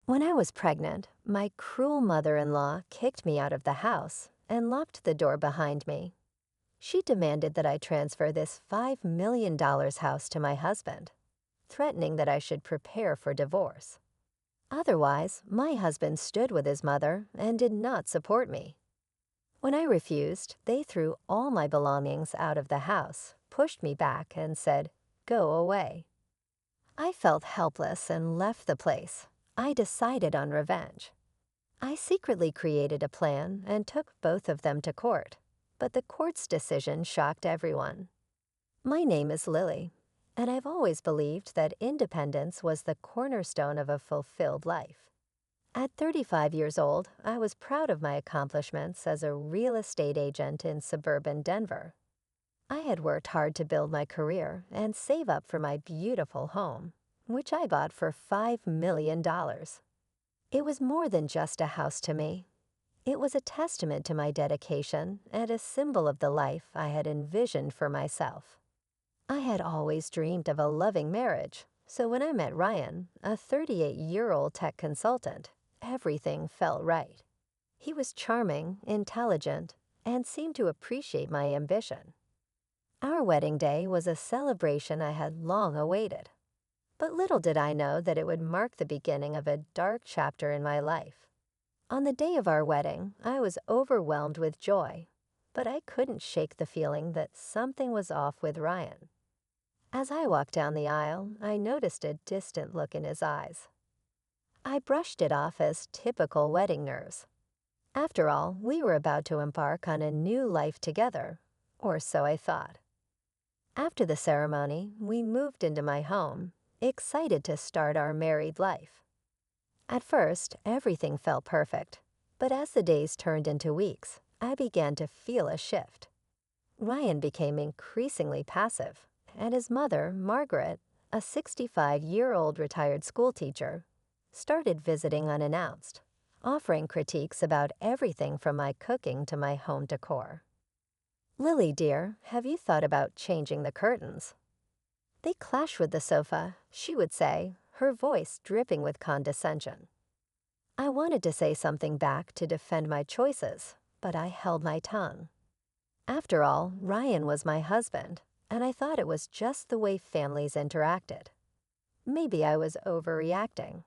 When I was pregnant, my cruel mother-in-law kicked me out of the house and locked the door behind me. She demanded that I transfer this $5 million house to my husband, threatening that I should prepare for divorce. Otherwise, my husband stood with his mother and did not support me. When I refused, they threw all my belongings out of the house, pushed me back, and said, "Go away." I felt helpless and left the place. I decided on revenge. I secretly created a plan and took both of them to court, but the court's decision shocked everyone. My name is Lily, and I've always believed that independence was the cornerstone of a fulfilled life. At 35 years old, I was proud of my accomplishments as a real estate agent in suburban Denver. I had worked hard to build my career and save up for my beautiful home, which I bought for $5 million. It was more than just a house to me. It was a testament to my dedication and a symbol of the life I had envisioned for myself. I had always dreamed of a loving marriage, so when I met Ryan, a 38-year-old tech consultant, everything felt right. He was charming, intelligent, and seemed to appreciate my ambition. Our wedding day was a celebration I had long awaited. But little did I know that it would mark the beginning of a dark chapter in my life. On the day of our wedding, I was overwhelmed with joy, but I couldn't shake the feeling that something was off with Ryan. As I walked down the aisle, I noticed a distant look in his eyes. I brushed it off as typical wedding nerves. After all, we were about to embark on a new life together, or so I thought. After the ceremony, we moved into my home, excited to start our married life. At first, everything felt perfect, but as the days turned into weeks, I began to feel a shift. Ryan became increasingly passive, and his mother, Margaret, a 65-year-old retired schoolteacher, started visiting unannounced, offering critiques about everything from my cooking to my home decor. "Lily, dear, have you thought about changing the curtains?" "They clash with the sofa," she would say, her voice dripping with condescension. I wanted to say something back to defend my choices, but I held my tongue. After all, Ryan was my husband, and I thought it was just the way families interacted. Maybe I was overreacting.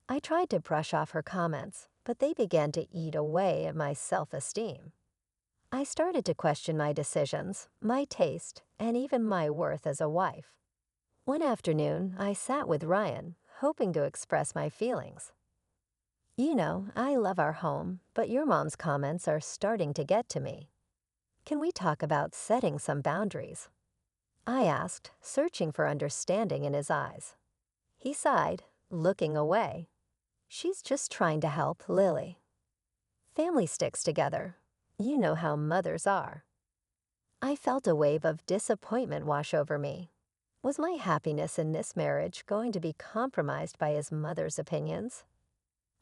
I tried to brush off her comments, but they began to eat away at my self-esteem. I started to question my decisions, my taste, and even my worth as a wife. One afternoon, I sat with Ryan, hoping to express my feelings. "You know, I love our home, but your mom's comments are starting to get to me. Can we talk about setting some boundaries?" I asked, searching for understanding in his eyes. He sighed, looking away. "She's just trying to help, Lily. Family sticks together. You know how mothers are." I felt a wave of disappointment wash over me. Was my happiness in this marriage going to be compromised by his mother's opinions?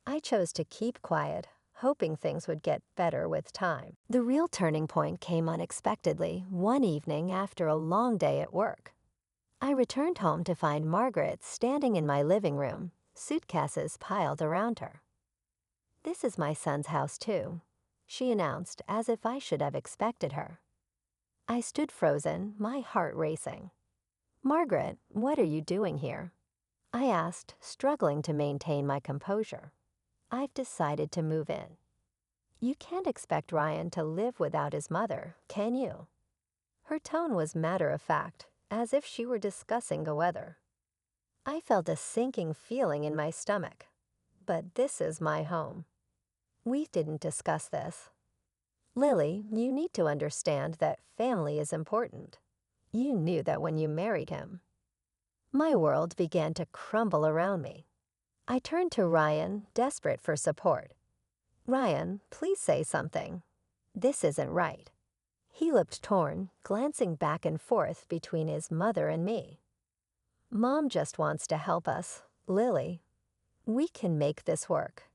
I chose to keep quiet, hoping things would get better with time. The real turning point came unexpectedly one evening after a long day at work. I returned home to find Margaret standing in my living room, suitcases piled around her. "This is my son's house, too," she announced as if I should have expected her. I stood frozen, my heart racing. "Margaret, what are you doing here?" I asked, struggling to maintain my composure. "I've decided to move in." "You can't expect Ryan to live without his mother, can you?" Her tone was matter-of-fact, as if she were discussing the weather. I felt a sinking feeling in my stomach. But this is my home. We didn't discuss this. "Lily, you need to understand that family is important. You knew that when you married him." My world began to crumble around me. I turned to Ryan, desperate for support. "Ryan, please say something. This isn't right." He looked torn, glancing back and forth between his mother and me. "Mom just wants to help us, Lily. We can make this work."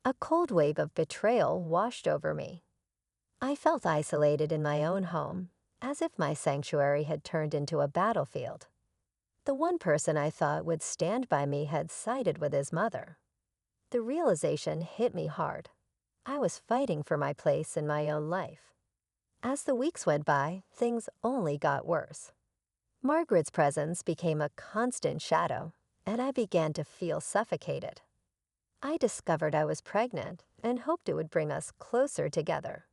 A cold wave of betrayal washed over me. I felt isolated in my own home, as if my sanctuary had turned into a battlefield. The one person I thought would stand by me had sided with his mother. The realization hit me hard. I was fighting for my place in my own life. As the weeks went by, things only got worse. Margaret's presence became a constant shadow, and I began to feel suffocated. I discovered I was pregnant and hoped it would bring us closer together.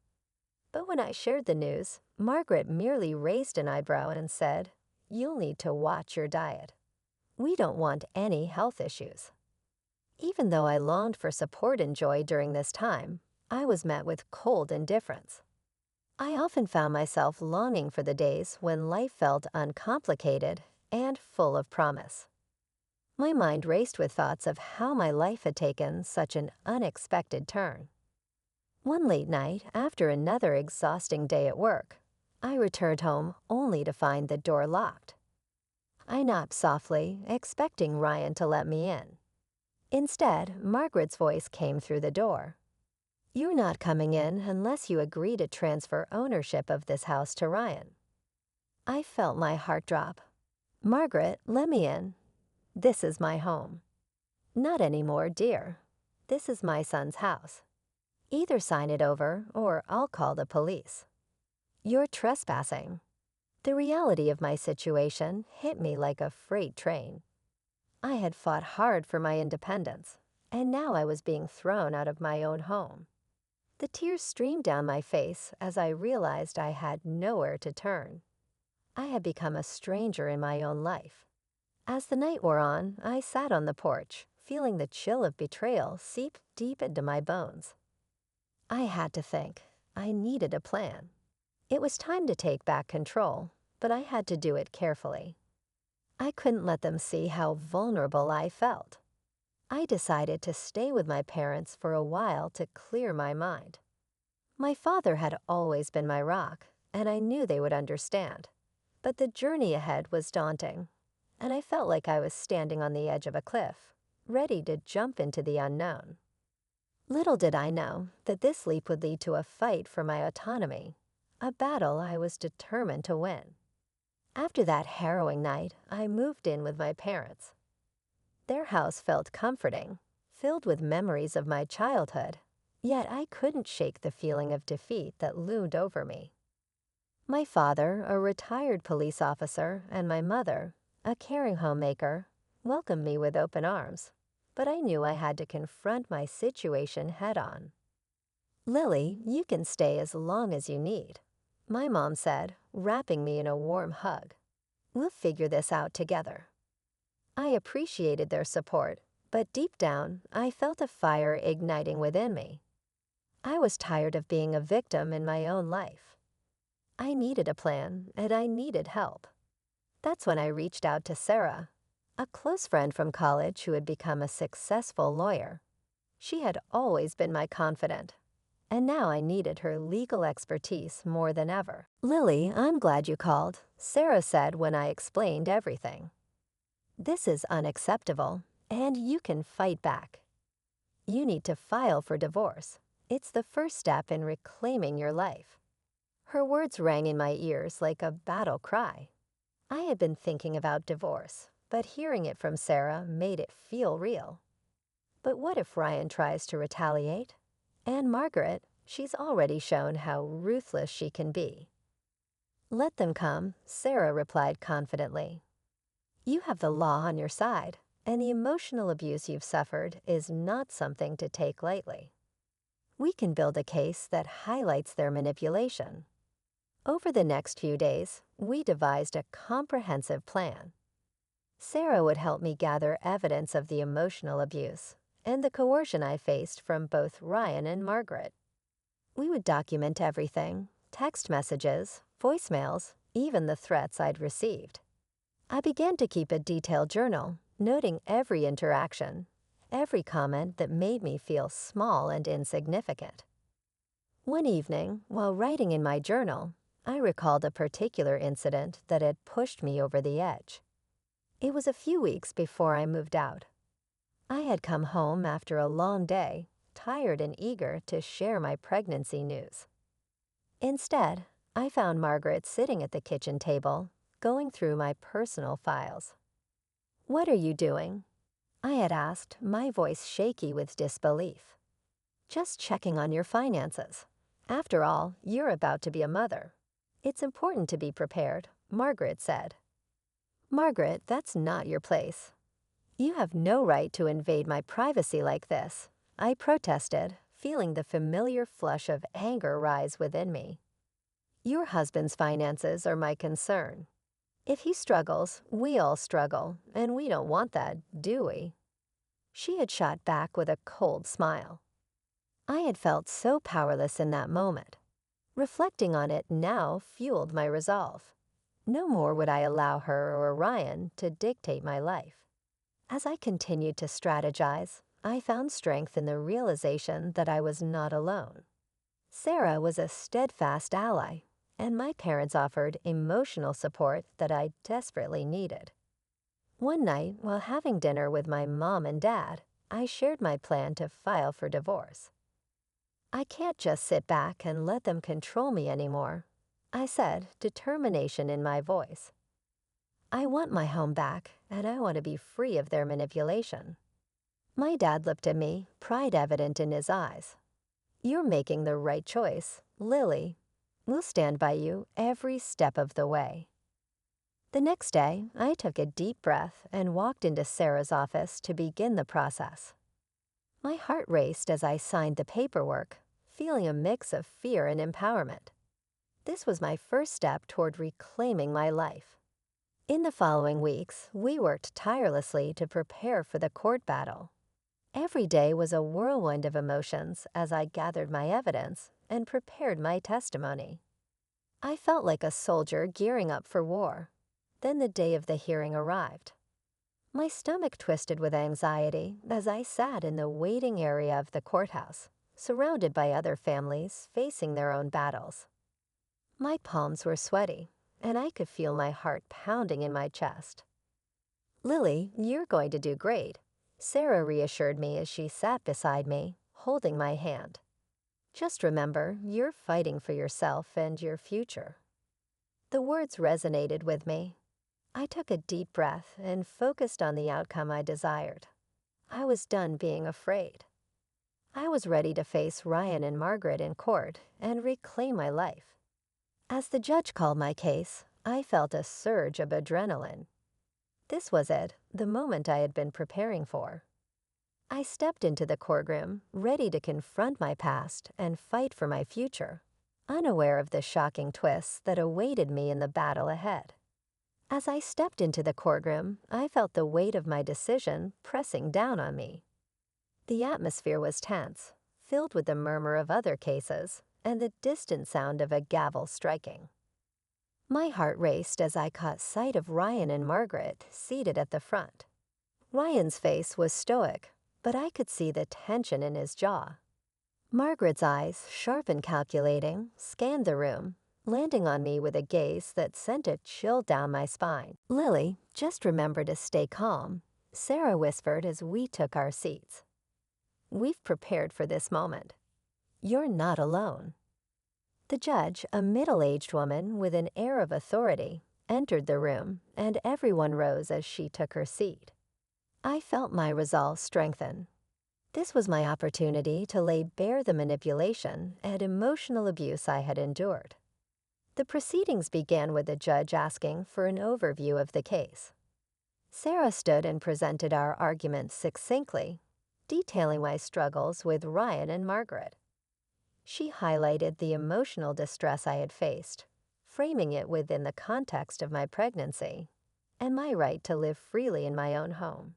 But when I shared the news, Margaret merely raised an eyebrow and said, "You'll need to watch your diet. We don't want any health issues." Even though I longed for support and joy during this time, I was met with cold indifference. I often found myself longing for the days when life felt uncomplicated and full of promise. My mind raced with thoughts of how my life had taken such an unexpected turn. One late night, after another exhausting day at work, I returned home only to find the door locked. I knocked softly, expecting Ryan to let me in. Instead, Margaret's voice came through the door. "You're not coming in unless you agree to transfer ownership of this house to Ryan." I felt my heart drop. "Margaret, let me in. This is my home." "Not anymore, dear. This is my son's house. Either sign it over or I'll call the police. You're trespassing." The reality of my situation hit me like a freight train. I had fought hard for my independence, and now I was being thrown out of my own home. The tears streamed down my face as I realized I had nowhere to turn. I had become a stranger in my own life. As the night wore on, I sat on the porch, feeling the chill of betrayal seep deep into my bones. I had to think. I needed a plan. It was time to take back control, but I had to do it carefully. I couldn't let them see how vulnerable I felt. I decided to stay with my parents for a while to clear my mind. My father had always been my rock, and I knew they would understand. But the journey ahead was daunting, and I felt like I was standing on the edge of a cliff, ready to jump into the unknown. Little did I know that this leap would lead to a fight for my autonomy, a battle I was determined to win. After that harrowing night, I moved in with my parents. Their house felt comforting, filled with memories of my childhood, yet I couldn't shake the feeling of defeat that loomed over me. My father, a retired police officer, and my mother, a caring homemaker, welcomed me with open arms, but I knew I had to confront my situation head-on. "Lily, you can stay as long as you need," my mom said, wrapping me in a warm hug. "We'll figure this out together." I appreciated their support, but deep down, I felt a fire igniting within me. I was tired of being a victim in my own life. I needed a plan, and I needed help. That's when I reached out to Sarah, a close friend from college who had become a successful lawyer. She had always been my confidant, and now I needed her legal expertise more than ever. "Lily, I'm glad you called," Sarah said when I explained everything. "This is unacceptable, and you can fight back. You need to file for divorce. It's the first step in reclaiming your life." Her words rang in my ears like a battle cry. I had been thinking about divorce, but hearing it from Sarah made it feel real. But what if Ryan tries to retaliate? And Margaret, she's already shown how ruthless she can be. "Let them come," Sarah replied confidently. "You have the law on your side, and the emotional abuse you've suffered is not something to take lightly. We can build a case that highlights their manipulation." Over the next few days, we devised a comprehensive plan. Sarah would help me gather evidence of the emotional abuse and the coercion I faced from both Ryan and Margaret. We would document everything: text messages, voicemails, even the threats I'd received. I began to keep a detailed journal, noting every interaction, every comment that made me feel small and insignificant. One evening, while writing in my journal, I recalled a particular incident that had pushed me over the edge. It was a few weeks before I moved out. I had come home after a long day, tired and eager to share my pregnancy news. Instead, I found Margaret sitting at the kitchen table, going through my personal files. "What are you doing?" I had asked, my voice shaky with disbelief. Just checking on your finances. After all, you're about to be a mother. It's important to be prepared, Margaret said. Margaret, that's not your place. You have no right to invade my privacy like this, I protested, feeling the familiar flush of anger rise within me. Your husband's finances are my concern. If he struggles, we all struggle, and we don't want that, do we? She had shot back with a cold smile. I had felt so powerless in that moment. Reflecting on it now fueled my resolve. No more would I allow her or Ryan to dictate my life. As I continued to strategize, I found strength in the realization that I was not alone. Sarah was a steadfast ally, and my parents offered emotional support that I desperately needed. One night, while having dinner with my mom and dad, I shared my plan to file for divorce. I can't just sit back and let them control me anymore, I said, determination in my voice. I want my home back, and I want to be free of their manipulation. My dad looked at me, pride evident in his eyes. You're making the right choice, Lily. We'll stand by you every step of the way. The next day, I took a deep breath and walked into Sarah's office to begin the process. My heart raced as I signed the paperwork, feeling a mix of fear and empowerment. This was my first step toward reclaiming my life. In the following weeks, we worked tirelessly to prepare for the court battle. Every day was a whirlwind of emotions as I gathered my evidence and prepared my testimony. I felt like a soldier gearing up for war. Then the day of the hearing arrived. My stomach twisted with anxiety as I sat in the waiting area of the courthouse, surrounded by other families facing their own battles. My palms were sweaty, and I could feel my heart pounding in my chest. Lily, you're going to do great, Sarah reassured me as she sat beside me, holding my hand. Just remember, you're fighting for yourself and your future. The words resonated with me. I took a deep breath and focused on the outcome I desired. I was done being afraid. I was ready to face Ryan and Margaret in court and reclaim my life. As the judge called my case, I felt a surge of adrenaline. This was it, the moment I had been preparing for. I stepped into the courtroom, ready to confront my past and fight for my future, unaware of the shocking twists that awaited me in the battle ahead. As I stepped into the courtroom, I felt the weight of my decision pressing down on me. The atmosphere was tense, filled with the murmur of other cases and the distant sound of a gavel striking. My heart raced as I caught sight of Ryan and Margaret seated at the front. Ryan's face was stoic, but I could see the tension in his jaw. Margaret's eyes, sharp and calculating, scanned the room, landing on me with a gaze that sent a chill down my spine. Lily, just remember to stay calm, Sarah whispered as we took our seats. We've prepared for this moment. You're not alone. The judge, a middle-aged woman with an air of authority, entered the room, and everyone rose as she took her seat. I felt my resolve strengthen. This was my opportunity to lay bare the manipulation and emotional abuse I had endured. The proceedings began with the judge asking for an overview of the case. Sarah stood and presented our argument succinctly, detailing my struggles with Ryan and Margaret. She highlighted the emotional distress I had faced, framing it within the context of my pregnancy and my right to live freely in my own home.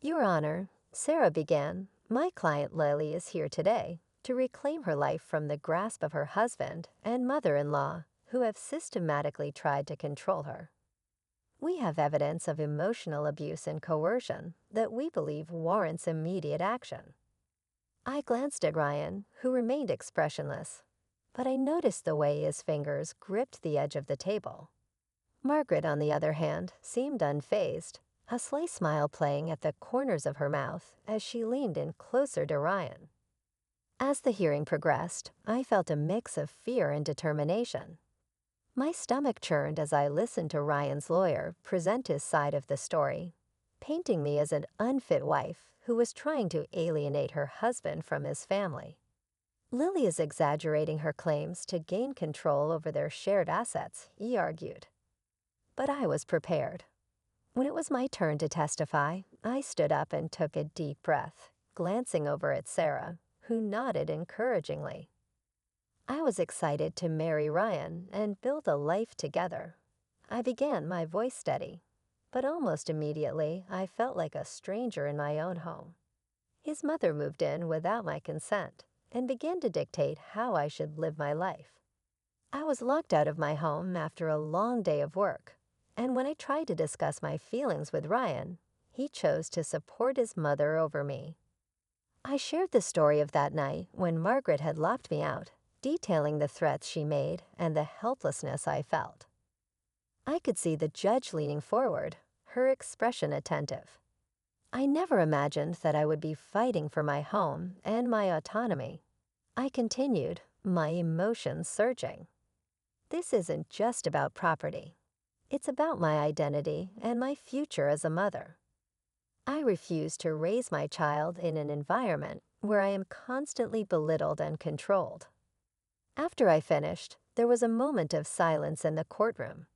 Your Honor, Sarah began, my client Lily is here today to reclaim her life from the grasp of her husband and mother-in-law who have systematically tried to control her. We have evidence of emotional abuse and coercion that we believe warrants immediate action. I glanced at Ryan, who remained expressionless, but I noticed the way his fingers gripped the edge of the table. Margaret, on the other hand, seemed unfazed, a sly smile playing at the corners of her mouth as she leaned in closer to Ryan. As the hearing progressed, I felt a mix of fear and determination. My stomach churned as I listened to Ryan's lawyer present his side of the story, painting me as an unfit wife who was trying to alienate her husband from his family. Lily is exaggerating her claims to gain control over their shared assets, he argued. But I was prepared. When it was my turn to testify, I stood up and took a deep breath, glancing over at Sarah, who nodded encouragingly. I was excited to marry Ryan and build a life together. I began, my voice steady, but almost immediately I felt like a stranger in my own home. His mother moved in without my consent and began to dictate how I should live my life. I was locked out of my home after a long day of work, and when I tried to discuss my feelings with Ryan, he chose to support his mother over me. I shared the story of that night when Margaret had locked me out, detailing the threats she made and the helplessness I felt. I could see the judge leaning forward, her expression attentive. I never imagined that I would be fighting for my home and my autonomy. I continued, my emotions surging. This isn't just about property. It's about my identity and my future as a mother. I refuse to raise my child in an environment where I am constantly belittled and controlled. After I finished, there was a moment of silence in the courtroom.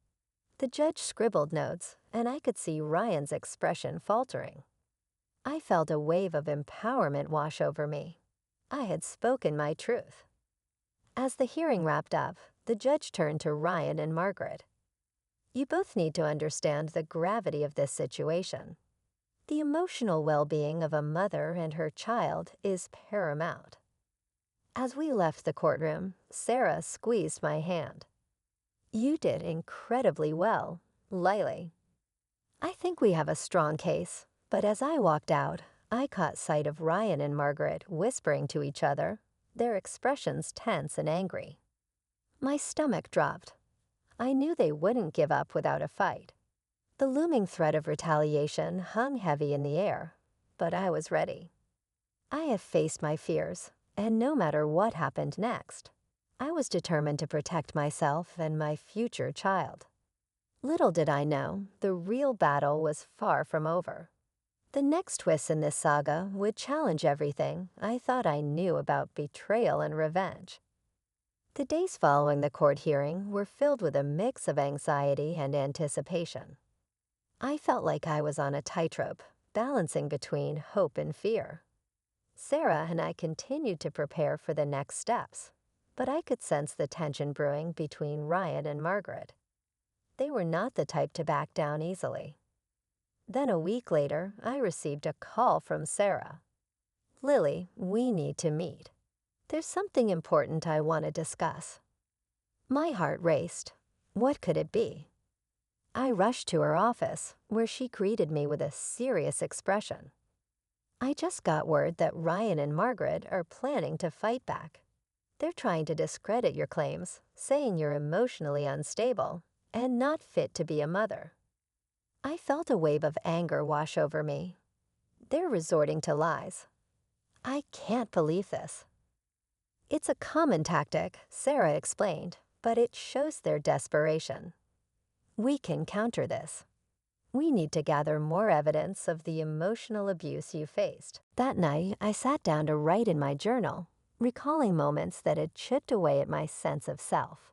The judge scribbled notes, and I could see Ryan's expression faltering. I felt a wave of empowerment wash over me. I had spoken my truth. As the hearing wrapped up, the judge turned to Ryan and Margaret. You both need to understand the gravity of this situation. The emotional well-being of a mother and her child is paramount. As we left the courtroom, Sarah squeezed my hand. You did incredibly well, Lily. I think we have a strong case, but as I walked out, I caught sight of Ryan and Margaret whispering to each other, their expressions tense and angry. My stomach dropped. I knew they wouldn't give up without a fight. The looming threat of retaliation hung heavy in the air, but I was ready. I have faced my fears, and no matter what happened next, I was determined to protect myself and my future child. Little did I know, the real battle was far from over. The next twist in this saga would challenge everything I thought I knew about betrayal and revenge. The days following the court hearing were filled with a mix of anxiety and anticipation. I felt like I was on a tightrope, balancing between hope and fear. Sarah and I continued to prepare for the next steps, but I could sense the tension brewing between Ryan and Margaret. They were not the type to back down easily. Then a week later, I received a call from Sarah. Lily, we need to meet. There's something important I want to discuss. My heart raced. What could it be? I rushed to her office, where she greeted me with a serious expression. I just got word that Ryan and Margaret are planning to fight back. They're trying to discredit your claims, saying you're emotionally unstable and not fit to be a mother. I felt a wave of anger wash over me. They're resorting to lies. I can't believe this. It's a common tactic, Sarah explained, but it shows their desperation. We can counter this. We need to gather more evidence of the emotional abuse you faced. That night, I sat down to write in my journal, recalling moments that had chipped away at my sense of self.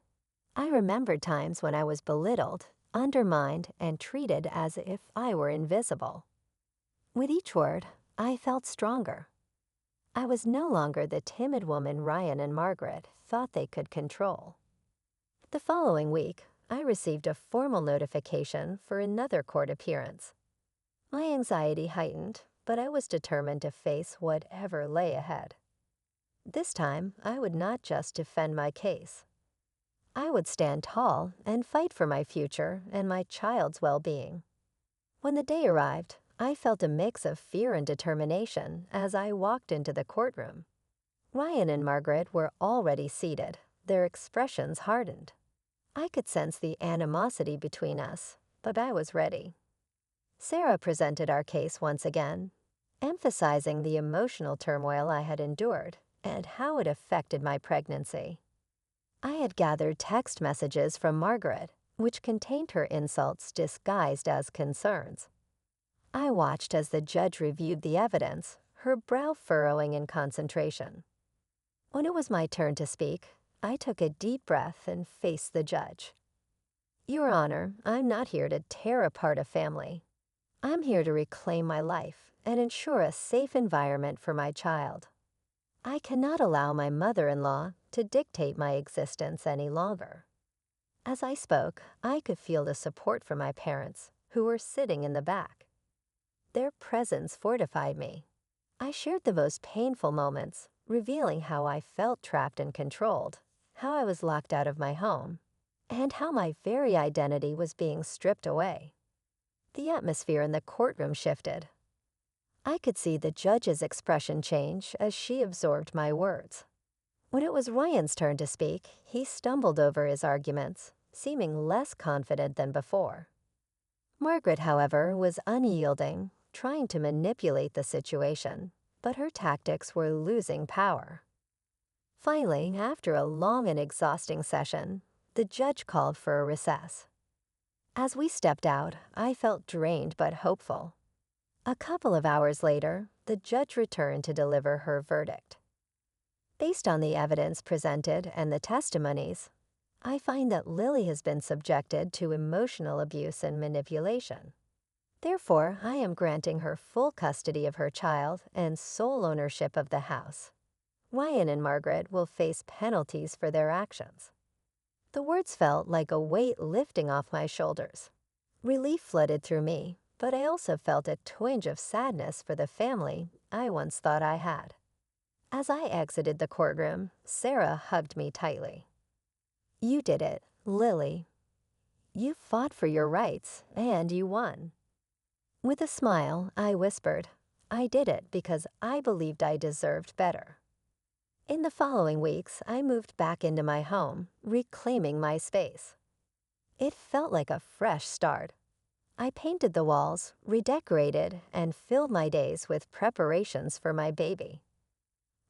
I remembered times when I was belittled, undermined, and treated as if I were invisible. With each word, I felt stronger. I was no longer the timid woman Ryan and Margaret thought they could control. The following week, I received a formal notification for another court appearance. My anxiety heightened, but I was determined to face whatever lay ahead. This time, I would not just defend my case. I would stand tall and fight for my future and my child's well-being. When the day arrived, I felt a mix of fear and determination as I walked into the courtroom. Ryan and Margaret were already seated, their expressions hardened. I could sense the animosity between us, but I was ready. Sarah presented our case once again, emphasizing the emotional turmoil I had endured and how it affected my pregnancy. I had gathered text messages from Margaret, which contained her insults disguised as concerns. I watched as the judge reviewed the evidence, her brow furrowing in concentration. When it was my turn to speak, I took a deep breath and faced the judge. Your Honor, I'm not here to tear apart a family. I'm here to reclaim my life and ensure a safe environment for my child. I cannot allow my mother-in-law to dictate my existence any longer. As I spoke, I could feel the support from my parents, who were sitting in the back. Their presence fortified me. I shared the most painful moments, revealing how I felt trapped and controlled, how I was locked out of my home, and how my very identity was being stripped away. The atmosphere in the courtroom shifted. I could see the judge's expression change as she absorbed my words. When it was Ryan's turn to speak, he stumbled over his arguments, seeming less confident than before. Margaret, however, was unyielding, trying to manipulate the situation, but her tactics were losing power. Finally, after a long and exhausting session, the judge called for a recess. As we stepped out, I felt drained but hopeful. A couple of hours later, the judge returned to deliver her verdict. Based on the evidence presented and the testimonies, I find that Lily has been subjected to emotional abuse and manipulation. Therefore, I am granting her full custody of her child and sole ownership of the house. Ryan and Margaret will face penalties for their actions. The words felt like a weight lifting off my shoulders. Relief flooded through me, but I also felt a twinge of sadness for the family I once thought I had. As I exited the courtroom, Sarah hugged me tightly. You did it, Lily. You fought for your rights, and you won. With a smile, I whispered, I did it because I believed I deserved better. In the following weeks, I moved back into my home, reclaiming my space. It felt like a fresh start. I painted the walls, redecorated, and filled my days with preparations for my baby.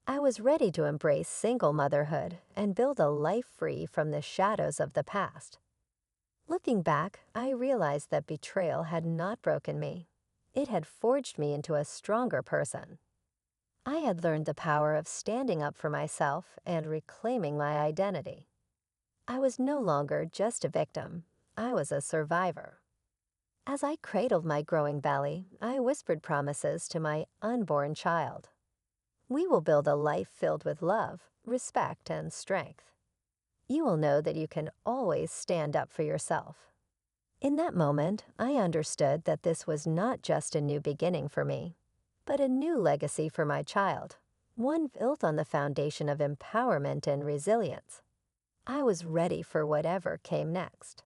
I was ready to embrace single motherhood and build a life free from the shadows of the past. Looking back, I realized that betrayal had not broken me. It had forged me into a stronger person. I had learned the power of standing up for myself and reclaiming my identity. I was no longer just a victim. I was a survivor. As I cradled my growing belly, I whispered promises to my unborn child. We will build a life filled with love, respect, and strength. You will know that you can always stand up for yourself. In that moment, I understood that this was not just a new beginning for me, but a new legacy for my child, one built on the foundation of empowerment and resilience. I was ready for whatever came next.